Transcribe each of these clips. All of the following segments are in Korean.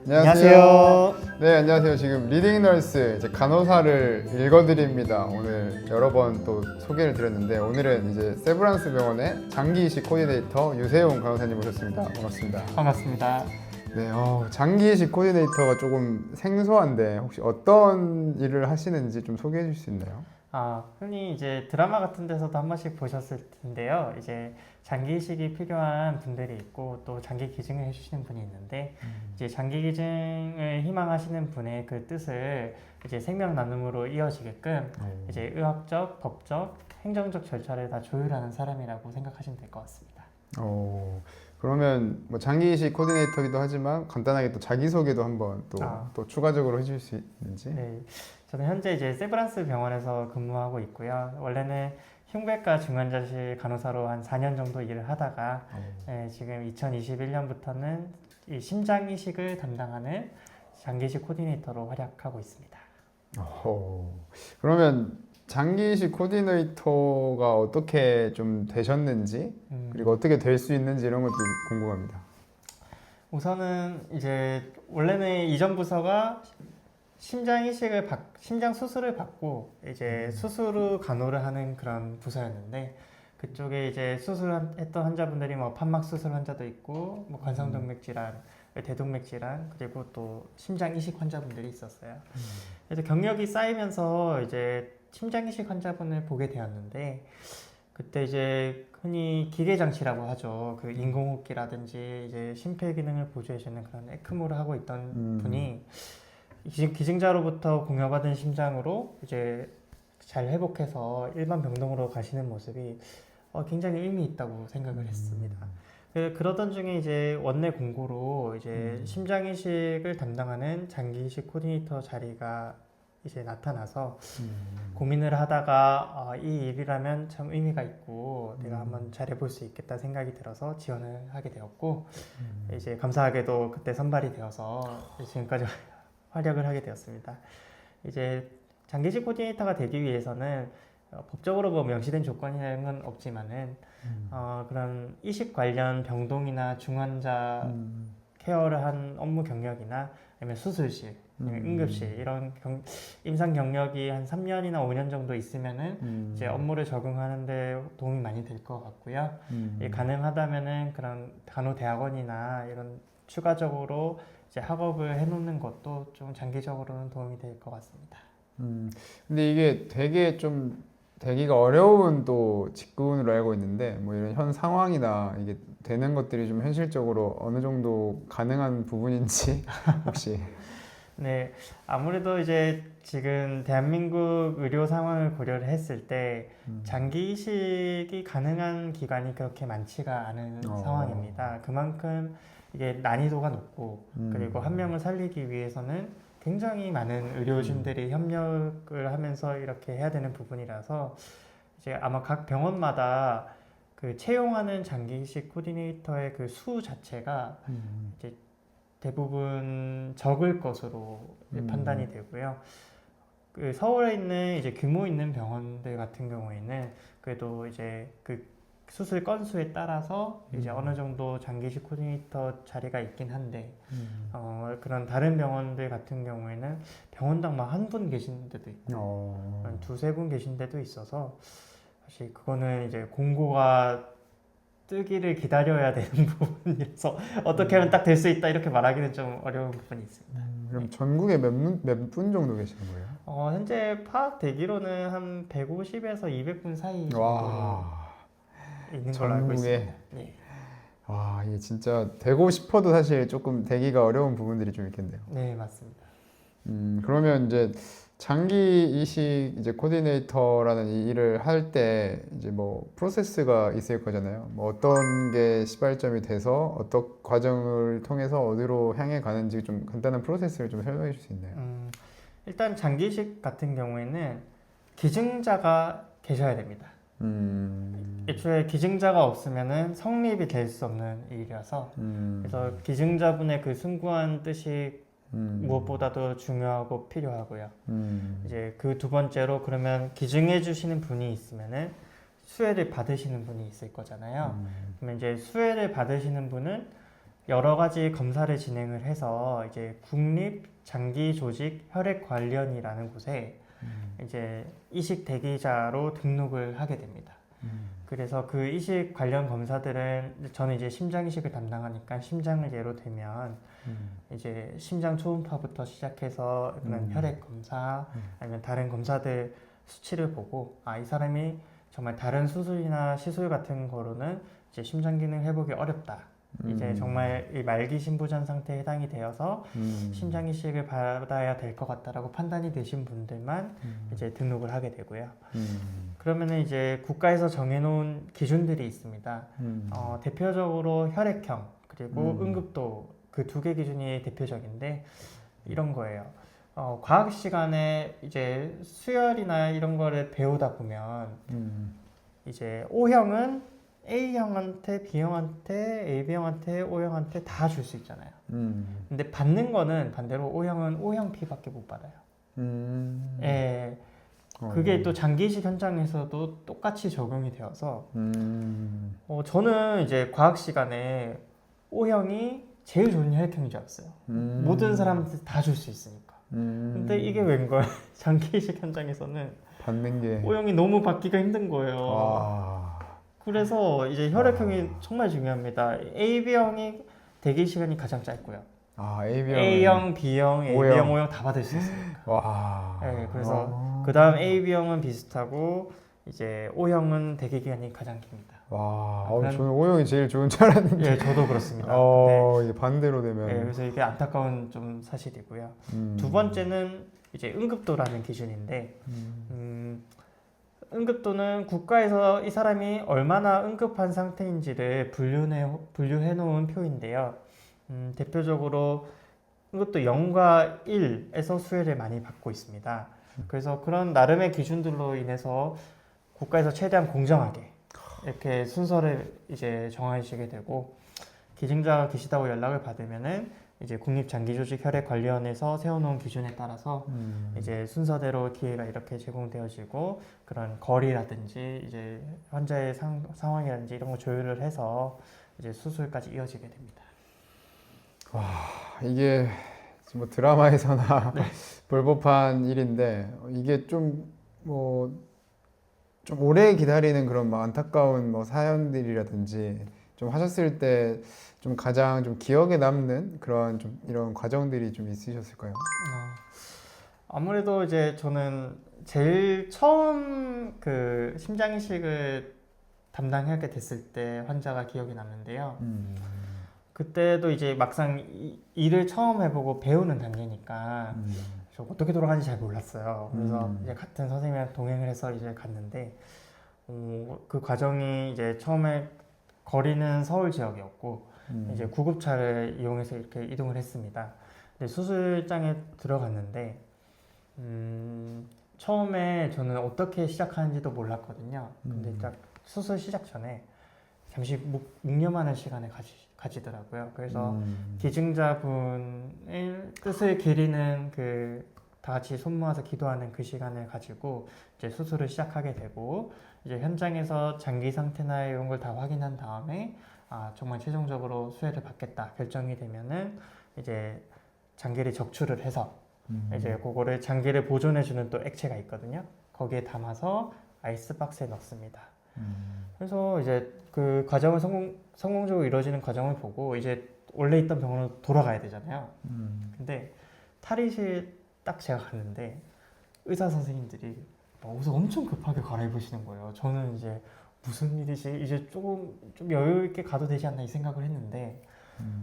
안녕하세요. 네, 안녕하세요. 지금 리딩 널스 이제 간호사를 읽어드립니다. 오늘 여러 번 또 소개를 드렸는데 오늘은 이제 세브란스 병원의 장기 이식 코디네이터 유세용 간호사님 모셨습니다. 반갑습니다. 반갑습니다. 네, 장기 이식 코디네이터가 조금 생소한데 혹시 어떤 일을 하시는지 좀 소개해 주실 수 있나요? 흔히 이제 드라마 같은 데서도 한 번씩 보셨을 텐데요. 이제 장기 이식이 필요한 분들이 있고 또 장기 기증을 해주시는 분이 있는데 이제 장기 기증을 희망하시는 분의 그 뜻을 이제 생명 나눔으로 이어지게끔 이제 의학적, 법적, 행정적 절차를 다 조율하는 사람이라고 생각하시면 될 것 같습니다. 그러면 뭐 장기 이식 코디네이터기도 하지만 간단하게 또 자기소개도 한번 또 추가적으로 해주실 수 있는지? 네, 저는 현재 이제 세브란스 병원에서 근무하고 있고요. 원래는 흉부외과 중환자실 간호사로 한 4년 정도 일을 하다가 지금 2021년부터는 이 심장 이식을 담당하는 장기 이식 코디네이터로 활약하고 있습니다. 그러면 장기 이식 코디네이터가 어떻게 좀 되셨는지 그리고 어떻게 될 수 있는지 이런 것도 궁금합니다. 우선은 이제 원래는 이전 부서가 심장 수술을 받고 이제 수술 후 간호를 하는 그런 부서였는데 그쪽에 이제 수술했던 환자분들이 뭐 판막 수술 환자도 있고 뭐 관성동맥 질환, 대동맥 질환 그리고 또 심장 이식 환자분들이 있었어요. 그래서 경력이 쌓이면서 이제 심장 이식 환자분을 보게 되었는데 그때 이제 흔히 기계 장치라고 하죠. 그 인공호흡기라든지 이제 심폐 기능을 보조해주는 그런 에크모를 하고 있던 분이 기증자로부터 공여받은 심장으로 이제 잘 회복해서 일반 병동으로 가시는 모습이 굉장히 의미 있다고 생각을 했습니다. 그러던 중에 이제 원내 공고로 이제 심장 이식을 담당하는 장기 이식 코디네이터 자리가 이제 나타나서 고민을 하다가 이 일이라면 참 의미가 있고 내가 한번 잘해볼 수 있겠다 생각이 들어서 지원을 하게 되었고 이제 감사하게도 그때 선발이 되어서 지금까지 활약을 하게 되었습니다. 이제 장기 이식 코디네이터가 되기 위해서는 법적으로 뭐 명시된 조건이라는 건 없지만은 그런 이식 관련 병동이나 중환자 케어를 한 업무 경력이나 아니면 수술실, 응급실 이런 임상 경력이 한 3년이나 5년 정도 있으면은 이제 업무를 적응하는데 도움이 많이 될 것 같고요. 가능하다면은 그런 간호대학원이나 이런 추가적으로 이제 학업을 해놓는 것도 좀 장기적으로는 도움이 될 것 같습니다. 근데 이게 되게 좀 되기가 어려운 또 직군으로 알고 있는데 뭐 이런 현 상황이나 이게 되는 것들이 좀 현실적으로 어느 정도 가능한 부분인지 혹시? 네, 아무래도 이제 지금 대한민국 의료 상황을 고려를 했을 때 장기 이식이 가능한 기관이 그렇게 많지가 않은 상황입니다. 그만큼 이게 난이도가 높고 그리고 한 명을 살리기 위해서는 굉장히 많은 의료진들이 협력을 하면서 이렇게 해야 되는 부분이라서 이제 아마 각 병원마다 그 채용하는 장기 이식 코디네이터의 그 수 자체가 이제 대부분 적을 것으로 판단이 되고요. 그 서울에 있는 이제 규모 있는 병원들 같은 경우에는 그래도 이제 그 수술 건수에 따라서 이제 어느 정도 장기 이식 코디네이터 자리가 있긴 한데 그런 다른 병원들 같은 경우에는 병원당 막 한 분 계신 데도 있고 한 두세 분 계신 데도 있어서 사실 그거는 이제 공고가 뜨기를 기다려야 되는 부분이라서 어떻게 하면 딱 될 수 있다 이렇게 말하기는 좀 어려운 부분이 있습니다. 그럼 전국에 몇 분 정도 계시는 거예요? 현재 파악되기로는 한 150에서 200분 사이 정도 있는 걸로 알고 있습니다. 네. 와, 이게 진짜 되고 싶어도 사실 조금 되기가 어려운 부분들이 좀 있겠네요. 네, 맞습니다. 그러면 이제 장기 이식 이제 코디네이터라는 이 일을 할 때 이제 뭐 프로세스가 있을 거잖아요. 뭐 어떤 게 시발점이 돼서 어떤 과정을 통해서 어디로 향해 가는지 좀 간단한 프로세스를 좀 설명해 줄 수 있나요? 일단 장기 이식 같은 경우에는 기증자가 계셔야 됩니다. 애초에 기증자가 없으면은 성립이 될 수 없는 일이라서 그래서 기증자분의 그 숭고한 뜻이 무엇보다도 중요하고 필요하고요. 이제 그 두 번째로 그러면 기증해 주시는 분이 있으면은 수혜를 받으시는 분이 있을 거잖아요. 그러면 이제 수혜를 받으시는 분은 여러 가지 검사를 진행을 해서 이제 국립장기조직혈액관련이라는 곳에 이제 이식 대기자로 등록을 하게 됩니다. 그래서 그 이식 관련 검사들은 저는 이제 심장 이식을 담당하니까 심장을 예로 들면 이제 심장 초음파부터 시작해서 그런 혈액 검사 아니면 다른 검사들 수치를 보고 아, 이 사람이 정말 다른 수술이나 시술 같은 거로는 이제 심장 기능 회복이 어렵다. 이제 정말 이 말기 신부전 상태에 해당이 되어서 심장 이식을 받아야 될 것 같다라고 판단이 되신 분들만 이제 등록을 하게 되고요. 그러면은 이제 국가에서 정해놓은 기준들이 있습니다. 대표적으로 혈액형 그리고 응급도 그 두 개 기준이 대표적인데 이런 거예요. 과학 시간에 이제 수열이나 이런 거를 배우다 보면 이제 O형은 A형한테, B형한테, AB형한테, O형한테 다 줄 수 있잖아요. 근데 받는 거는 반대로 O형은 O형 P밖에 못 받아요. 예. 그게 또 장기이식 현장에서도 똑같이 적용이 되어서 저는 이제 과학 시간에 O형이 제일 좋은 혈액형인 줄 알았어요. 모든 사람한테 다 줄 수 있으니까. 근데 이게 웬걸 장기이식 현장에서는 받는 게 O형이 너무 받기가 힘든 거예요. 그래서 이제 혈액형이 정말 중요합니다. AB형이 대기 시간이 가장 짧고요. A형, B형, AB형, O형 다 받을 수 있으니까. 네, 그래서 그 다음 AB형은 비슷하고 이제 O형은 대기 기간이 가장 깁니다. 저는 O형이 제일 좋은 줄 알았는데. 예, 저도 그렇습니다. 이게 반대로 되면. 네, 그래서 이게 안타까운 좀 사실이고요. 두 번째는 이제 응급도라는 기준인데, 응급도는 국가에서 이 사람이 얼마나 응급한 상태인지를 분류해 놓은 표인데요. 대표적으로 응급도 0과 1에서 수혜를 많이 받고 있습니다. 그래서 그런 나름의 기준들로 인해서 국가에서 최대한 공정하게 이렇게 순서를 이제 정하시게 되고 기증자가 계시다고 연락을 받으면은 이제 국립장기조직혈액관리원에서 세워놓은 기준에 따라서 이제 순서대로 기회가 이렇게 제공되어지고 그런 거리라든지 이제 환자의 상황이라든지 이런 거 조율을 해서 이제 수술까지 이어지게 됩니다. 이게 뭐 드라마에서나 볼 법한 일인데 이게 좀 오래 기다리는 그런 뭐 안타까운 뭐 사연들이라든지 좀 하셨을 때 좀 가장 좀 기억에 남는 그런 좀 이런 과정들이 좀 있으셨을까요? 아무래도 이제 저는 제일 처음 그 심장 이식을 담당하게 됐을 때 환자가 기억이 남는데요. 그때도 이제 막상 일을 처음 해보고 배우는 단계니까 저 어떻게 돌아가는지 잘 몰랐어요. 그래서 이제 같은 선생님이랑 동행을 해서 이제 갔는데 그 과정이 이제 처음에 거리는 서울 지역이었고 이제 구급차를 이용해서 이렇게 이동을 했습니다. 근데 수술장에 들어갔는데 처음에 저는 어떻게 시작하는지도 몰랐거든요. 근데 딱 수술 시작 전에 잠시 묵념하는 시간을 가지더라고요. 그래서 기증자분의 뜻을 기리는 그 다 같이 손 모아서 기도하는 그 시간을 가지고 이제 수술을 시작하게 되고 이제 현장에서 장기 상태나 이런 걸 다 확인한 다음에 정말 최종적으로 수혜를 받겠다 결정이 되면은 이제 장기를 적출을 해서 이제 그거를 장기를 보존해주는 또 액체가 있거든요. 거기에 담아서 아이스박스에 넣습니다. 그래서 이제 그 과정을 성공적으로 이루어지는 과정을 보고 이제 원래 있던 병원으로 돌아가야 되잖아요. 근데 탈의실 딱 제가 갔는데 의사 선생님들이 옷을 엄청 급하게 갈아입으시는 거예요. 저는 이제 무슨 일이지? 이제 좀 여유 있게 가도 되지 않나 이 생각을 했는데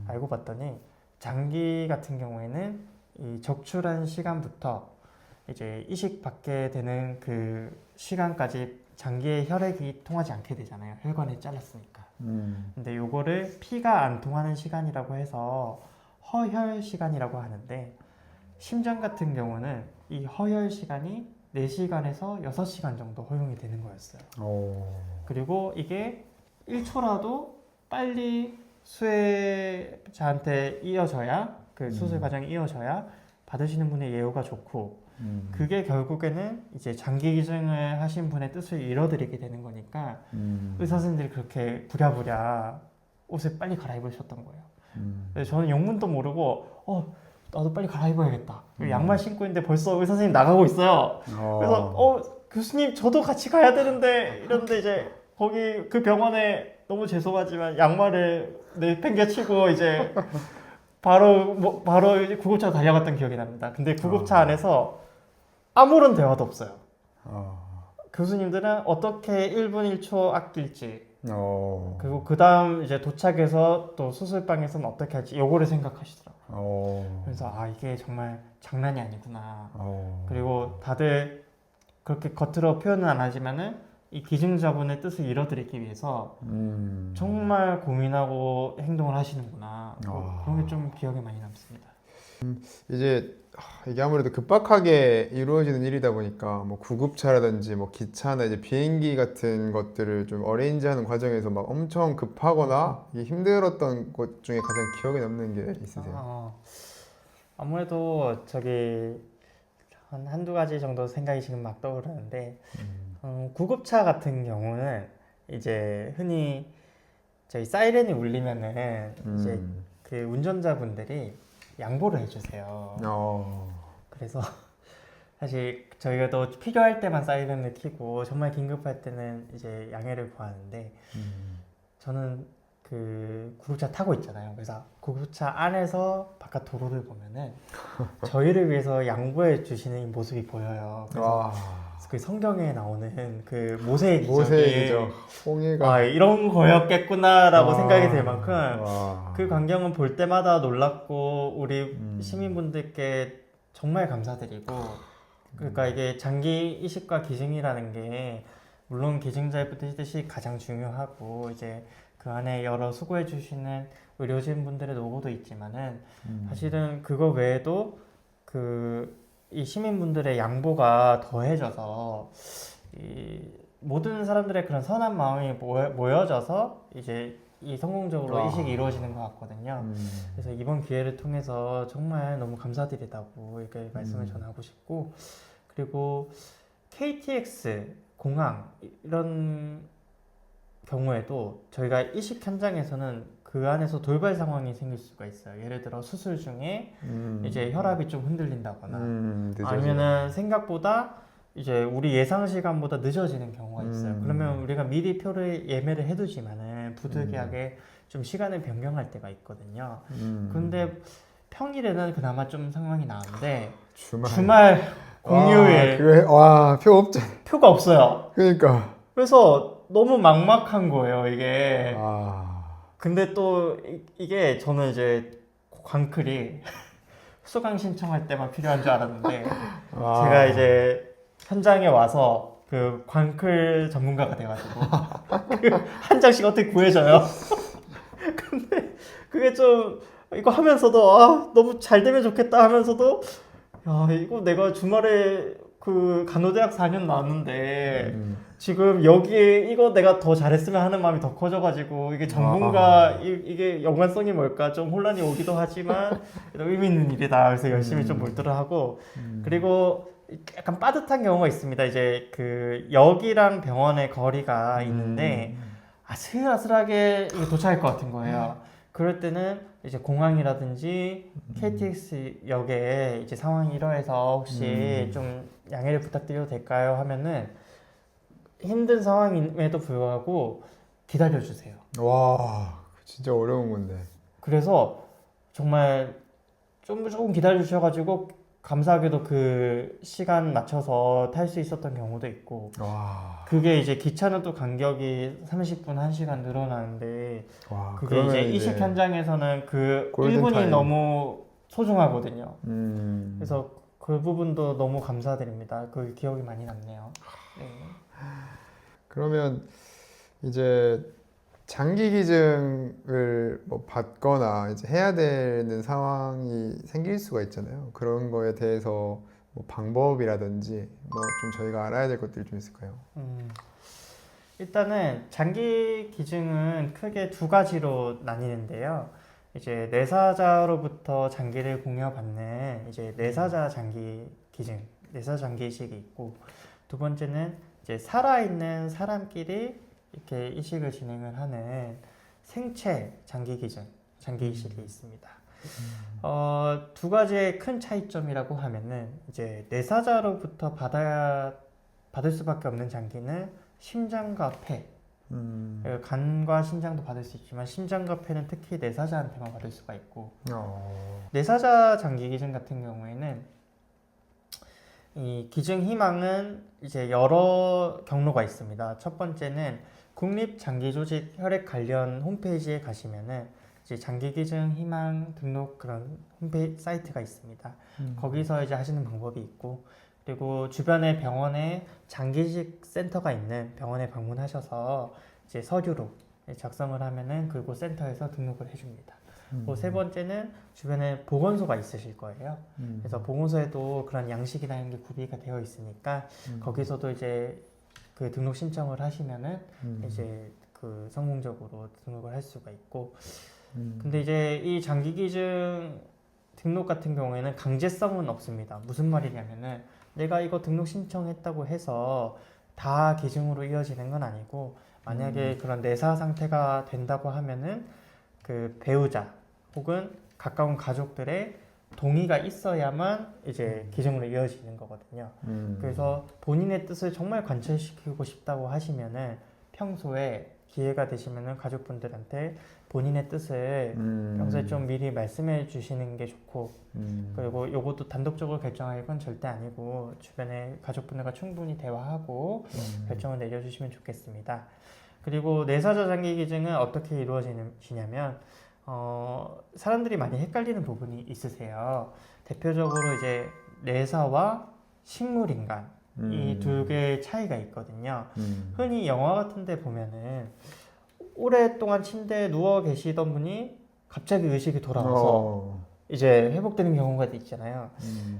알고 봤더니 장기 같은 경우에는 이 적출한 시간부터 이제 이식 받게 되는 그 시간까지 장기에 혈액이 통하지 않게 되잖아요. 혈관을 잘랐으니까. 근데 요거를 피가 안 통하는 시간이라고 해서 허혈 시간이라고 하는데 심장 같은 경우는 이 허혈 시간이 4시간에서 6시간 정도 허용이 되는 거였어요. 그리고 이게 1초라도 빨리 수혜자한테 이어져야 그 수술 과정이 이어져야 받으시는 분의 예후가 좋고 그게 결국에는 이제 장기 기증을 하신 분의 뜻을 이뤄드리게 되는 거니까 의사 선생님들이 그렇게 부랴부랴 옷을 빨리 갈아입으셨던 거예요. 그래서 저는 영문도 모르고 나도 빨리 갈아입어야겠다. 양말 신고 있는데 벌써 의사 선생님 나가고 있어요. 그래서 교수님 저도 같이 가야 되는데 이런데 이제 거기 그 병원에 너무 죄송하지만 양말을 내팽개치고 이제 바로 이제 구급차 달려갔던 기억이 납니다. 근데 구급차 안에서 아무런 대화도 없어요. 교수님들은 어떻게 1분 1초 아낄지 그리고 그 다음 이제 도착해서 또 수술방에서는 어떻게 할지 요거를 생각하시더라고요. 그래서 이게 정말 장난이 아니구나. 그리고 다들 그렇게 겉으로 표현은 안 하지만은 이 기증자분의 뜻을 이뤄드리기 위해서 정말 고민하고 행동을 하시는구나. 그런 게 좀 기억에 많이 남습니다. 이제 이게 아무래도 급박하게 이루어지는 일이다 보니까 뭐 구급차라든지 뭐 기차나 이제 비행기 같은 것들을 좀 어레인지하는 과정에서 막 엄청 급하거나 이게 힘들었던 것 중에 가장 기억에 남는 게 있으세요? 아무래도 저기 한두 가지 정도 생각이 지금 막 떠오르는데 구급차 같은 경우는 이제 흔히 저희 사이렌이 울리면은 이제 그 운전자분들이 양보를 해주세요. 그래서 사실 저희가 또 필요할 때만 사이렌을 켜고 정말 긴급할 때는 이제 양해를 구하는데 저는 그 구급차 타고 있잖아요. 그래서 구급차 안에서 바깥 도로를 보면은 저희를 위해서 양보해 주시는 모습이 보여요. 그래서 그 성경에 나오는 그 모세의 기적이 홍해가 이런 거였겠구나라고 생각이 들 만큼 그 광경은 볼 때마다 놀랍고 우리 시민분들께 정말 감사드리고 그러니까 이게 장기 이식과 기증이라는 게 물론 기증자의 뜻이 가장 중요하고 이제 그 안에 여러 수고해 주시는 의료진분들의 노고도 있지만은 사실은 그거 외에도 이 시민분들의 양보가 더해져서 이 모든 사람들의 그런 선한 마음이 모여져서 이제 이 성공적으로 이식이 이루어지는 것 같거든요. 그래서 이번 기회를 통해서 정말 너무 감사드리다고 이렇게 말씀을 전하고 싶고 그리고 KTX 공항 이런 경우에도 저희가 이식 현장에서는 그 안에서 돌발 상황이 생길 수가 있어요. 예를 들어 수술 중에 이제 혈압이 좀 흔들린다거나 아니면은 생각보다 이제 우리 예상 시간보다 늦어지는 경우가 있어요. 그러면 우리가 미리 표를 예매를 해두지만은 부득이하게 좀 시간을 변경할 때가 있거든요. 그런데 평일에는 그나마 좀 상황이 나은데 주말 공휴일 표 없잖아. 표가 없어요. 그러니까 그래서 너무 막막한 거예요, 이게. 근데 또 이게 저는 이제 광클이 수강 신청할 때만 필요한 줄 알았는데 제가 이제 현장에 와서 그 광클 전문가가 돼가지고 한 장씩 어떻게 구해져요. 근데 그게 좀 이거 하면서도 너무 잘 되면 좋겠다 하면서도 이거 내가 주말에 그 간호대학 4년 나왔는데 지금 여기에 이거 내가 더 잘했으면 하는 마음이 더 커져가지고 이게 전문가 이게 연관성이 뭘까 좀 혼란이 오기도 하지만 의미 있는 일이다. 그래서 열심히 좀 몰두를 하고 그리고 약간 빠듯한 경우가 있습니다. 이제 그 역이랑 병원의 거리가 있는데 아슬아슬하게 도착할 것 같은 거예요. 그럴 때는 이제 공항이라든지 KTX 역에 이제 상황이 이러해서 혹시 좀 양해를 부탁드려도 될까요? 하면은 힘든 상황임에도 불구하고 기다려주세요. 와, 진짜 어려운 건데. 그래서 정말 조금 기다려주셔가지고 감사하게도 그 시간 맞춰서 탈 수 있었던 경우도 있고 그게 이제 기차는 또 간격이 30분, 1시간 늘어나는데 그게 이제 이식 현장에서는 그 1분이 타임. 너무 소중하거든요. 그래서 그 부분도 너무 감사드립니다. 그 기억이 많이 남네요. 네. 그러면 이제 장기 기증을 뭐 받거나 이제 해야 되는 상황이 생길 수가 있잖아요. 그런 거에 대해서 뭐 방법이라든지 뭐 좀 저희가 알아야 될 것들이 좀 있을까요? 일단은 장기 기증은 크게 두 가지로 나뉘는데요. 이제 내사자로부터 장기를 공여받는 이제 내사자 장기 기증, 내사자 장기 이식이 있고 두 번째는 이제 살아있는 사람끼리 이렇게 이식을 진행을 하는 생체 장기 기증, 장기 이식이 있습니다. 두 가지의 큰 차이점이라고 하면은 이제 뇌사자로부터 받을 수밖에 없는 장기는 심장과 폐, 간과 심장도 받을 수 있지만 심장과 폐는 특히 뇌사자한테만 받을 수가 있고 뇌사자 장기 기증 같은 경우에는 이 기증 희망은 이제 여러 경로가 있습니다. 첫 번째는 국립장기조직 혈액 관련 홈페이지에 가시면은 이제 장기 기증 희망 등록 그런 홈페이지 사이트가 있습니다. 거기서 이제 하시는 방법이 있고 그리고 주변의 병원에 장기이식 센터가 있는 병원에 방문하셔서 이제 서류로 작성을 하면은 그곳 센터에서 등록을 해줍니다. 그리고 세 번째는 주변에 보건소가 있으실 거예요. 그래서 보건소에도 그런 양식이라는 게 구비가 되어 있으니까 거기서도 이제 그 등록 신청을 하시면은 이제 그 성공적으로 등록을 할 수가 있고 근데 이제 이 장기 기증 등록 같은 경우에는 강제성은 없습니다. 무슨 말이냐면은 내가 이거 등록 신청했다고 해서 다 기증으로 이어지는 건 아니고 만약에 그런 내사 상태가 된다고 하면은 그 배우자 혹은 가까운 가족들의 동의가 있어야만 이제 기증으로 이어지는 거거든요. 그래서 본인의 뜻을 정말 관철시키고 싶다고 하시면은 평소에 기회가 되시면은 가족분들한테 본인의 뜻을 평소에 좀 미리 말씀해 주시는 게 좋고 그리고 요것도 단독적으로 결정할 건 절대 아니고 주변에 가족분들과 충분히 대화하고 결정을 내려주시면 좋겠습니다. 그리고 뇌사자 장기 기증은 어떻게 이루어지냐면 사람들이 많이 헷갈리는 부분이 있으세요. 대표적으로 이제 뇌사와 식물인간 이 두 개의 차이가 있거든요. 흔히 영화 같은 데 보면은 오랫동안 침대에 누워 계시던 분이 갑자기 의식이 돌아와서 이제 회복되는 경우가 있잖아요.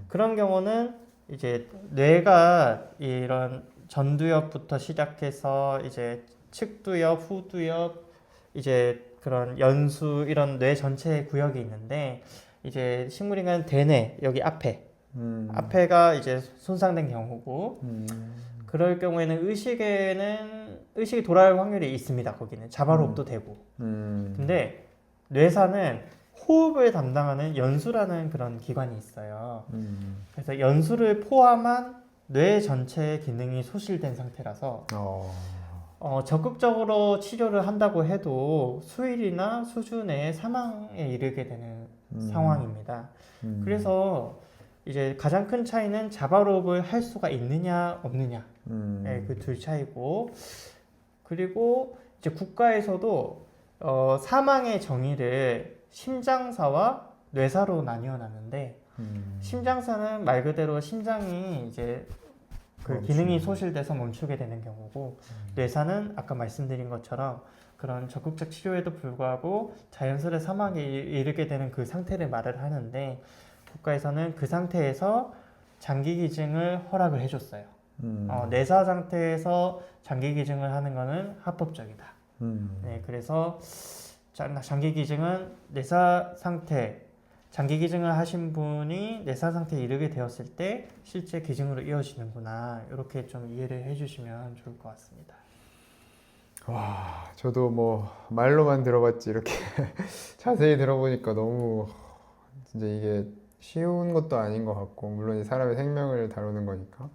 그런 경우는 이제 뇌가 이런 전두엽부터 시작해서 이제 측두엽, 후두엽, 이제 그런 연수 이런 뇌 전체의 구역이 있는데 이제 식물인간은 대뇌 여기 앞에가 이제 손상된 경우고 그럴 경우에는 의식이 돌아올 확률이 있습니다. 거기는 자발호흡도 되고 근데 뇌사는 호흡을 담당하는 연수라는 그런 기관이 있어요. 그래서 연수를 포함한 뇌 전체의 기능이 소실된 상태라서 적극적으로 치료를 한다고 해도 수일이나 수주 내에 사망에 이르게 되는 상황입니다. 그래서 이제 가장 큰 차이는 자발호흡을 할 수가 있느냐 없느냐 그 둘 차이고 그리고 이제 국가에서도 사망의 정의를 심장사와 뇌사로 나뉘어 놨는데 심장사는 말 그대로 심장이 이제 그 기능이 소실돼서 멈추게 되는 경우고 뇌사는 아까 말씀드린 것처럼 그런 적극적 치료에도 불구하고 자연스레 사망에 이르게 되는 그 상태를 말을 하는데 국가에서는 그 상태에서 장기 기증을 허락을 해줬어요. 뇌사 상태에서 장기 기증을 하는 것은 합법적이다. 네, 그래서 장기 기증은 뇌사 상태 장기 기증을 하신 분이 뇌사 상태에 이르게 되었을 때 실제 기증으로 이어지는구나 이렇게 좀 이해를 해주시면 좋을 것 같습니다. 와, 저도 뭐 말로만 들어봤지 이렇게 자세히 들어보니까 너무 진짜 이게 쉬운 것도 아닌 것 같고 물론 이 사람의 생명을 다루는 거니까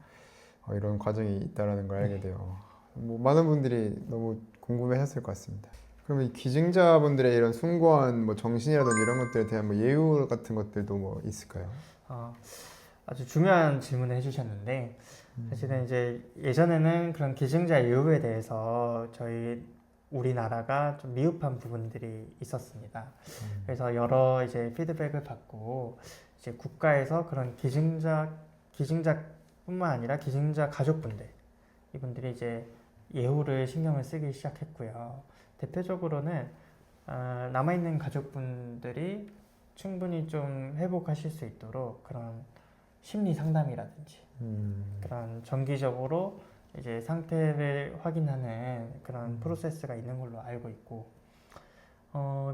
이런 과정이 있다라는 걸 알게 돼요. 뭐 많은 분들이 너무 궁금해하셨을 것 같습니다. 그러면 이 기증자분들의 이런 숭고한 뭐 정신이라든지 이런 것들에 대한 뭐 예우 같은 것들도 뭐 있을까요? 아주 중요한 질문을 해주셨는데 사실은 이제 예전에는 그런 기증자 예우에 대해서 저희 우리나라가 좀 미흡한 부분들이 있었습니다. 그래서 여러 이제 피드백을 받고 이제 국가에서 그런 기증자뿐만 아니라 기증자 가족분들 이분들이 이제 예우를 신경을 쓰기 시작했고요. 대표적으로는 남아있는 가족분들이 충분히 좀 회복하실 수 있도록 그런 심리 상담이라든지 그런 정기적으로 이제 상태를 확인하는 그런 프로세스가 있는 걸로 알고 있고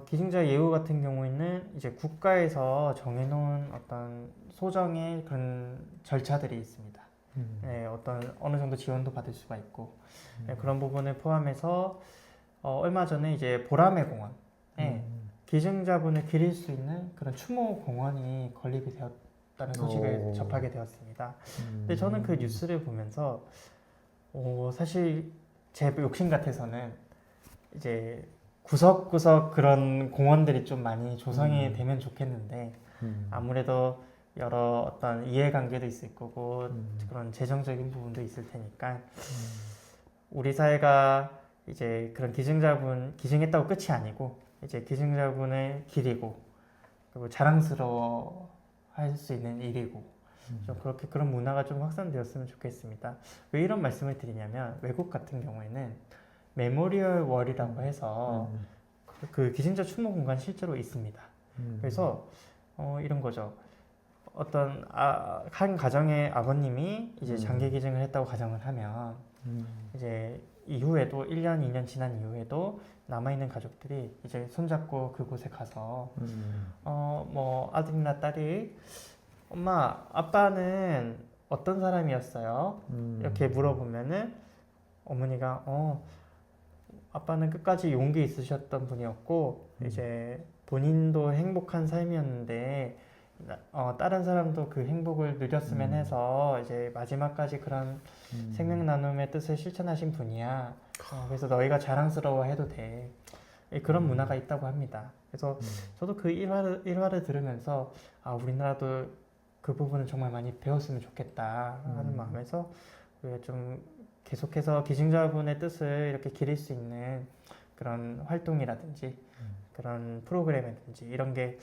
기증자 예우 같은 경우에는 이제 국가에서 정해놓은 어떤 소정의 그런 절차들이 있습니다. 네, 어느 정도 지원도 받을 수가 있고 그런 부분을 포함해서 얼마 전에 이제 보라매 공원에 기증자분을 기릴 수 있는 그런 추모 공원이 건립이 되었다는 소식을 오. 접하게 되었습니다. 근데 저는 그 뉴스를 보면서 사실 제 욕심 같아서는 이제 구석구석 그런 공원들이 좀 많이 조성이 되면 좋겠는데 아무래도 여러 어떤 이해관계도 있을 거고 그런 재정적인 부분도 있을 테니까 우리 사회가 이제 그런 기증자분 기증했다고 끝이 아니고 이제 기증자분을 기리고 그리고 자랑스러워 할 수 있는 일이고 좀 그렇게 그런 문화가 좀 확산되었으면 좋겠습니다. 왜 이런 말씀을 드리냐면 외국 같은 경우에는 메모리얼 월이라고 해서 그 기증자 추모 공간 실제로 있습니다. 그래서 이런 거죠. 어떤 한 가정의 아버님이 이제 장기 기증을 했다고 가정을 하면 이제 이후에도 1년, 2년 지난 이후에도 남아있는 가족들이 이제 손잡고 그곳에 가서 뭐 아들이나 딸이 엄마, 아빠는 어떤 사람이었어요? 이렇게 물어보면은 어머니가 아빠는 끝까지 용기 있으셨던 분이었고 이제 본인도 행복한 삶이었는데 다른 사람도 그 행복을 누렸으면 해서 이제 마지막까지 그런 생명 나눔의 뜻을 실천하신 분이야. 그래서 너희가 자랑스러워해도 돼. 그런 문화가 있다고 합니다. 그래서 저도 그 일화를 들으면서 우리나라도 그 부분은 정말 많이 배웠으면 좋겠다 하는 마음에서 좀 계속해서 기증자분의 뜻을 이렇게 기릴 수 있는 그런 활동이라든지 그런 프로그램이라든지 이런 게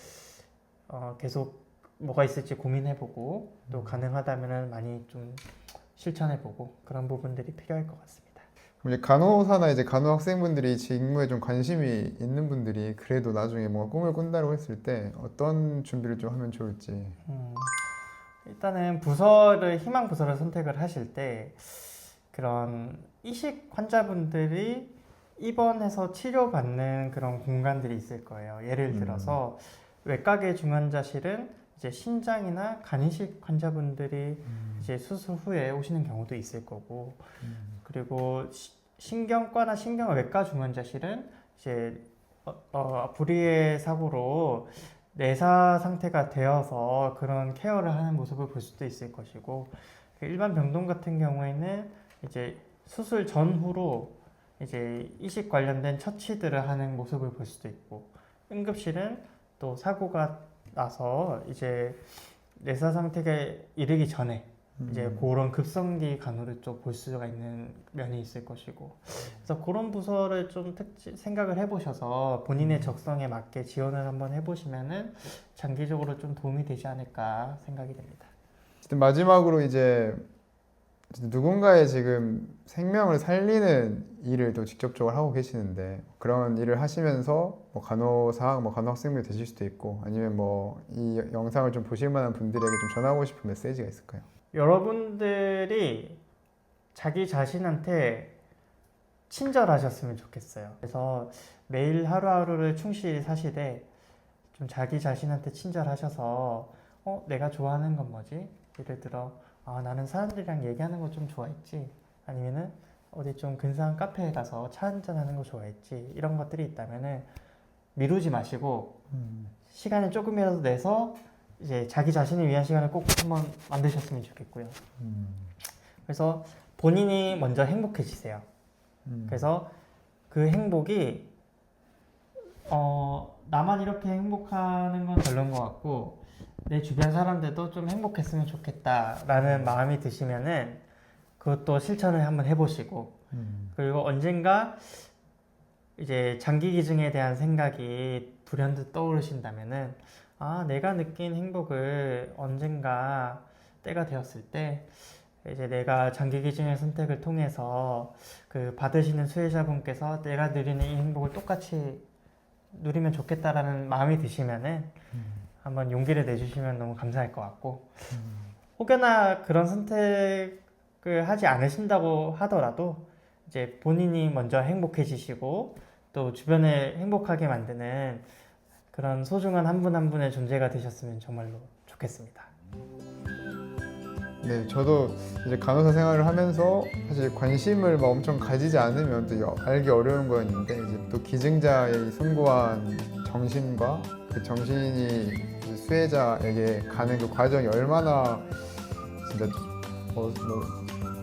계속 뭐가 있을지 고민해보고 또 가능하다면 많이 좀 실천해보고 그런 부분들이 필요할 것 같습니다. 그럼 이제 간호사나 이제 간호 학생분들이 직무에 좀 관심이 있는 분들이 그래도 나중에 뭐 꿈을 꾼다고 했을 때 어떤 준비를 좀 하면 좋을지. 일단은 희망 부서를 선택을 하실 때 그런 이식 환자분들이 입원해서 치료받는 그런 공간들이 있을 거예요. 예를 들어서 외과계 중환자실은 이제 신장이나 간이식 환자분들이 이제 수술 후에 오시는 경우도 있을 거고, 그리고 신경과나 신경외과 중환자실은 이제 불의의 사고로 내사 상태가 되어서 그런 케어를 하는 모습을 볼 수도 있을 것이고, 일반 병동 같은 경우에는 이제 수술 전후로 이제 이식 관련된 처치들을 하는 모습을 볼 수도 있고, 응급실은 또 사고가 나서 이제 내사 상태에 이르기 전에 이제 그런 급성기 간호를 좀 볼 수가 있는 면이 있을 것이고, 그래서 그런 부서를 좀 생각을 해보셔서 본인의 적성에 맞게 지원을 한번 해보시면은 장기적으로 좀 도움이 되지 않을까 생각이 됩니다. 마지막으로 이제 누군가의 지금 생명을 살리는 일을 또 직접적으로 하고 계시는데 그런 일을 하시면서 뭐 간호사, 뭐 간호학생분이 되실 수도 있고 아니면 뭐 이 영상을 좀 보실 만한 분들에게 좀 전하고 싶은 메시지가 있을까요? 여러분들이 자기 자신한테 친절하셨으면 좋겠어요. 그래서 매일 하루하루를 충실히 사시되 좀 자기 자신한테 친절하셔서 내가 좋아하는 건 뭐지? 예를 들어 나는 사람들이랑 얘기하는 거 좀 좋아했지, 아니면은 어디 좀 근사한 카페에 가서 차 한잔 하는 거 좋아했지, 이런 것들이 있다면은 미루지 마시고 시간을 조금이라도 내서 이제 자기 자신을 위한 시간을 꼭 한번 만드셨으면 좋겠고요. 그래서 본인이 먼저 행복해지세요. 그래서 그 행복이 나만 이렇게 행복하는 건 별론 것 같고 내 주변 사람들도 좀 행복했으면 좋겠다라는 마음이 드시면은 그것도 실천을 한번 해보시고 그리고 언젠가 이제 장기 기증에 대한 생각이 불현듯 떠오르신다면은 내가 느낀 행복을 언젠가 때가 되었을 때 이제 내가 장기 기증의 선택을 통해서 그 받으시는 수혜자분께서 내가 누리는 이 행복을 똑같이 누리면 좋겠다라는 마음이 드시면은 한번 용기를 내주시면 너무 감사할 것 같고 혹여나 그런 선택을 하지 않으신다고 하더라도 이제 본인이 먼저 행복해지시고 또 주변을 행복하게 만드는 그런 소중한 한 분 한 분의 존재가 되셨으면 정말로 좋겠습니다. 네, 저도 이제 간호사 생활을 하면서 사실 관심을 엄청 가지지 않으면 또 알기 어려운 거였는데 이제 또 기증자의 이 숭고한 정신과 그 정신이 이제 수혜자에게 가는 그 과정이 얼마나 진짜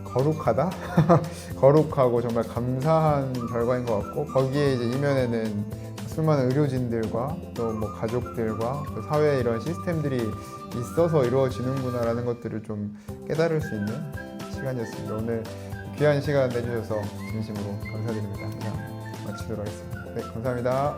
거룩하다? 거룩하고 정말 감사한 결과인 것 같고 거기에 이제 이면에는 수많은 의료진들과 또 뭐 가족들과 또 사회에 이런 시스템들이 있어서 이루어지는구나라는 것들을 좀 깨달을 수 있는 시간이었습니다. 오늘 귀한 시간 내주셔서 진심으로 감사드립니다. 그냥 마치도록 하겠습니다. 네, 감사합니다.